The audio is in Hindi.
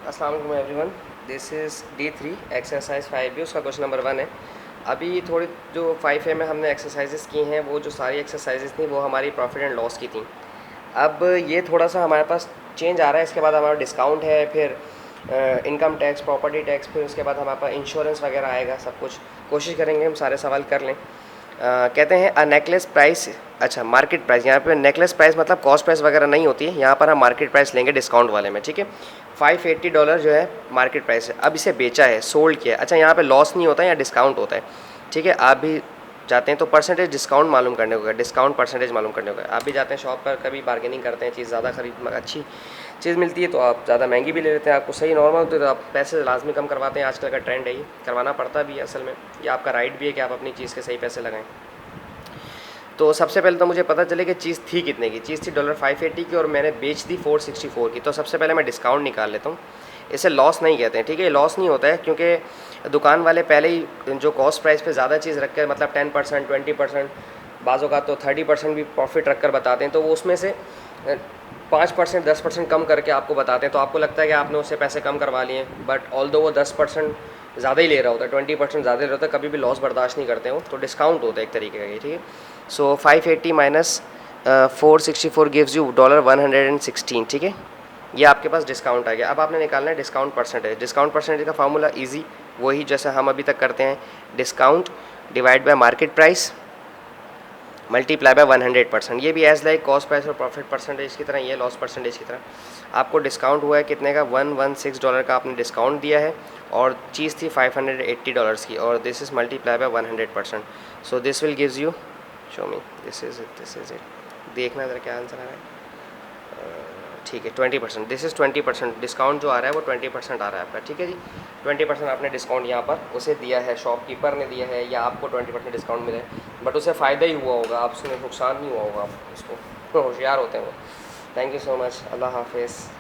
अस्सलाम वालेकुम everyone, this is D3 exercise 5B, उसका क्वेश्चन नंबर 1 है। अभी थोड़ी जो 5A में हमने एक्सरसाइजेस की हैं, वो जो सारी एक्सरसाइजेस थी वो हमारी प्रॉफिट एंड लॉस की थी। अब ये थोड़ा सा हमारे पास चेंज आ रहा है। इसके बाद हमारा डिस्काउंट है, फिर इनकम टैक्स, प्रॉपर्टी टैक्स, फिर उसके बाद हमारे पास इंश्योरेंस वगैरह आएगा। सब कुछ कोशिश करेंगे हम सारे सवाल कर लें। कहते हैं अ नेकलेस प्राइस, अच्छा मार्केट प्राइस, यहाँ पे नेकलेस प्राइस मतलब कॉस्ट प्राइस वगैरह नहीं होती है, यहाँ पर हम मार्केट प्राइस लेंगे डिस्काउंट वाले में। ठीक है, $580 जो है मार्केट प्राइस है। अब इसे बेचा है, सोल्ड किया है। अच्छा, यहाँ पे लॉस नहीं होता है, यहाँ डिस्काउंट होता है। ठीक है, आप भी जाते हैं तो परसेंटेज डिस्काउंट मालूम करने को, डिस्काउंट परसेंटेज मालूम करने को। आप भी जाते हैं शॉप पर, कभी बार्गेनिंग करते हैं, चीज़ ज़्यादा खरीद अच्छी चीज़ मिलती है तो आप ज़्यादा महंगी भी ले लेते हैं। आपको सही नॉर्मल होती है तो आप पैसे लाजमी कम करवाते हैं। आजकल का ट्रेंड है, ये करवाना पड़ता भी है असल में। ये आपका राइट भी है कि आप अपनी चीज़ के सही पैसे लगाएं। तो सबसे पहले तो मुझे पता चले कि चीज़ थी कितने की। चीज़ थी $580 की और मैंने बेच दी 464 की। तो सबसे पहले मैं डिस्काउंट निकाल लेता हूँ। इसे लॉस नहीं कहते हैं। ठीक है, लॉस नहीं होता है क्योंकि दुकान वाले पहले ही जो कॉस्ट प्राइस पे ज़्यादा चीज़ रख कर, मतलब 10%, 20%, बाज़ों का तो 30% भी प्रॉफिट रख कर बताते हैं। तो वो उसमें से 5%, 10% कम करके आपको बताते हैं। तो आपको लगता है कि आपने उससे पैसे कम करवा लिए, बट ऑल्दो वो 10% ज़्यादा ही ले रहा होता है, 20% ज़्यादा ले रहा होता है। कभी भी लॉस बर्दाश्त नहीं करते हो, तो डिस्काउंट होता है एक तरीके का ये। ठीक है, सो 580 माइनस 464 गिव्स यू $116। ठीक है, ये आपके पास डिस्काउंट आ गया। अब आपने निकालना है डिस्काउंट परसेंटेज। डिस्काउंट परसेंटेज का फार्मूला इजी, वही जैसा हम अभी तक करते हैं। Discount divide by market price multiply by 100%। ये भी एज लाइक कॉस्ट प्राइस और प्रॉफिट परसेंटेज की तरह, ये लॉस परसेंटेज की तरह। आपको डिस्काउंट हुआ है कितने का? $116 का आपने डिस्काउंट दिया है और चीज़ थी $580 की, और this is multiply by 100%। So this will gives you, show me, this is it. देखना ज़रा क्या आंसर आ रहा है। ठीक है, 20%, दिस इज़ 20%। डिस्काउंट जो आ रहा है वो 20% आ रहा है आपका। ठीक है जी, 20% आपने डिस्काउंट यहाँ पर उसे दिया है, शॉपकीपर ने दिया है, या आपको 20% डिस्काउंट मिला है। बट उसे फ़ायदा ही हुआ होगा, आप उसमें नुकसान नहीं हुआ होगा। आप उसको होशियार होते हैं वो। थैंक यू सो मच, अल्लाह हाफिज़।